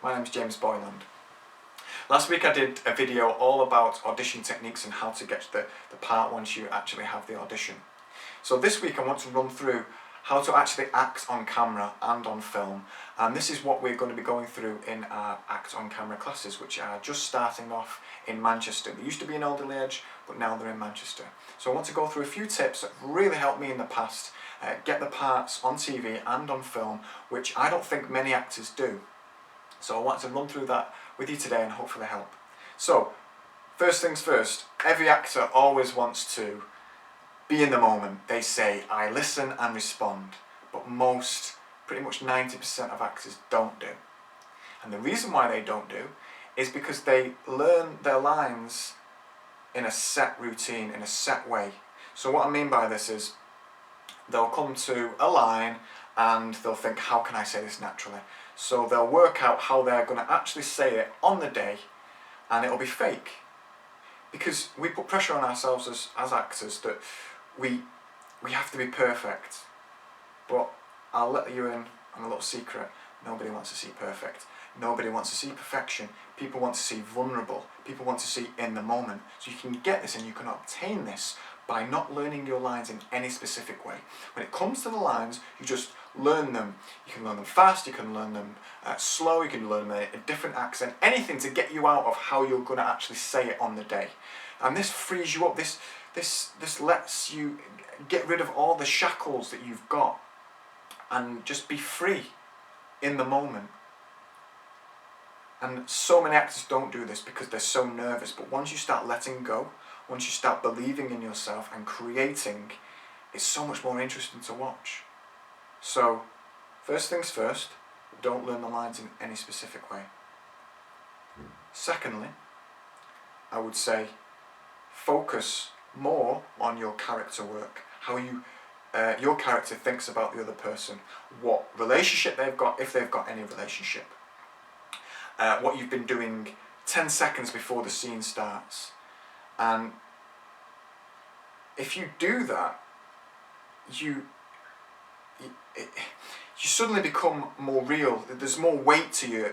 My name's James Boyland. Last week I did a video all about audition techniques and how to get the part once you actually have the audition. So this week I want to run through how to actually act on camera and on film, and this is what we're going to be going through in our act on camera classes, which are just starting off in Manchester. They used to be in Alderley Edge, but now they're in Manchester. So I want to go through a few tips that really helped me in the past get the parts on TV and on film, which I don't think many actors do. So I want to run through that with you today and hopefully help. So, first things first, every actor always wants to be in the moment. They say, I listen and respond, but most, pretty much 90% of actors don't do. And the reason why they don't do is because they learn their lines in a set routine, in a set way. So what I mean by this is, they'll come to a line and they'll think, how can I say this naturally? So they'll work out how they're going to actually say it on the day, and it'll be fake. Because we put pressure on ourselves as actors that we have to be perfect. But I'll let you in on a little secret. Nobody wants to see perfect. Nobody wants to see perfection. People want to see vulnerable. People want to see in the moment. So you can get this and you can obtain this by not learning your lines in any specific way. When it comes to the lines, you just learn them. You can learn them fast, you can learn them slow, you can learn them in a different accent, anything to get you out of how you're going to actually say it on the day. And this frees you up, this lets you get rid of all the shackles that you've got and just be free in the moment. And so many actors don't do this because they're so nervous, but once you start letting go, once you start believing in yourself and creating, it's so much more interesting to watch. So, first things first, don't learn the lines in any specific way. Secondly, I would say, focus more on your character work, how your character thinks about the other person, what relationship they've got, if they've got any relationship, what you've been doing 10 seconds before the scene starts. And if you do that, you suddenly become more real. There's more weight to you.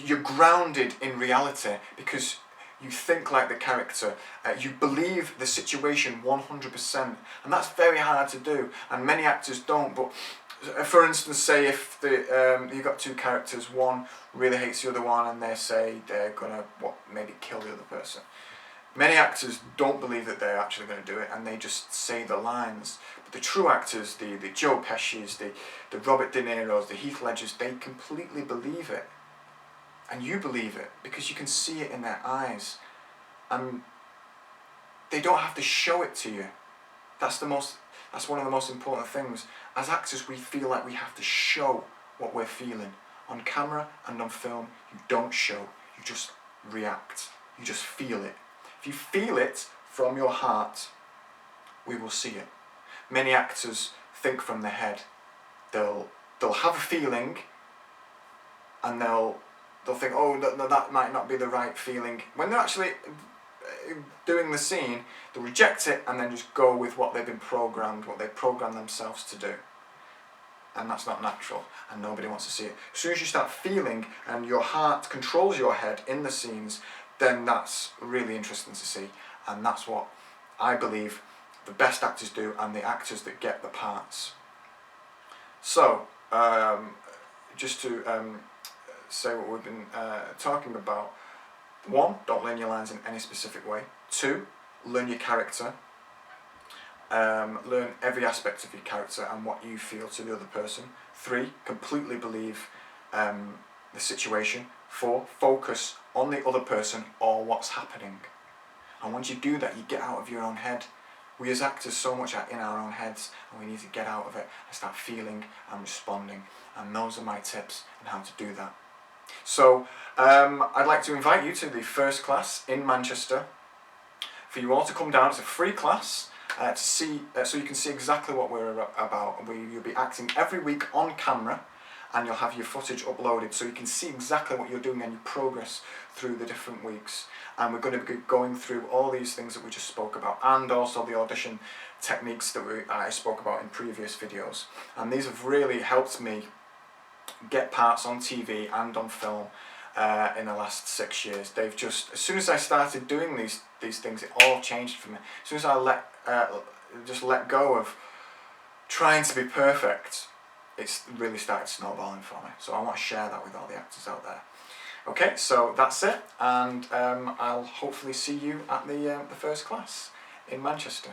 You're grounded in reality because you think like the character. You believe the situation 100%, and that's very hard to do. And many actors don't. But for instance, say if you've got two characters, one really hates the other one, and they say they're gonna maybe kill the other person. Many actors don't believe that they're actually going to do it, and they just say the lines. But the true actors, the Joe Pesci's, the Robert De Niro's, the Heath Ledger's, they completely believe it. And you believe it, because you can see it in their eyes. And they don't have to show it to you. That's one of the most important things. As actors, we feel like we have to show what we're feeling. On camera and on film, you don't show, you just react. You just feel it. If you feel it from your heart, we will see it. Many actors think from their head. They'll have a feeling, and they'll think, oh, no, that might not be the right feeling. When they're actually doing the scene, they'll reject it and then just go with what they've been programmed, what they've programmed themselves to do. And that's not natural, and nobody wants to see it. As soon as you start feeling and your heart controls your head in the scenes, then that's really interesting to see, and that's what I believe the best actors do, and the actors that get the parts. So, just to say what we've been talking about. 1, don't learn your lines in any specific way. 2, learn your character. Learn every aspect of your character and what you feel to the other person. 3, completely believe the situation. 4, focus on the other person or what's happening. And once you do that, you get out of your own head. We as actors so much are in our own heads, and we need to get out of it and start feeling and responding. And those are my tips on how to do that. So I'd like to invite you to the first class in Manchester, for you all to come down. It's a free class to see, so you can see exactly what we're about. You'll be acting every week on camera, and you'll have your footage uploaded so you can see exactly what you're doing and your progress through the different weeks. And we're going to be going through all these things that we just spoke about, and also the audition techniques that I spoke about in previous videos. And these have really helped me get parts on TV and on film in the last 6 years. They've just, as soon as I started doing these things, it all changed for me. As soon as I just let go of trying to be perfect, it's really started snowballing for me. So I want to share that with all the actors out there. Okay, so that's it, and I'll hopefully see you at the first class in Manchester.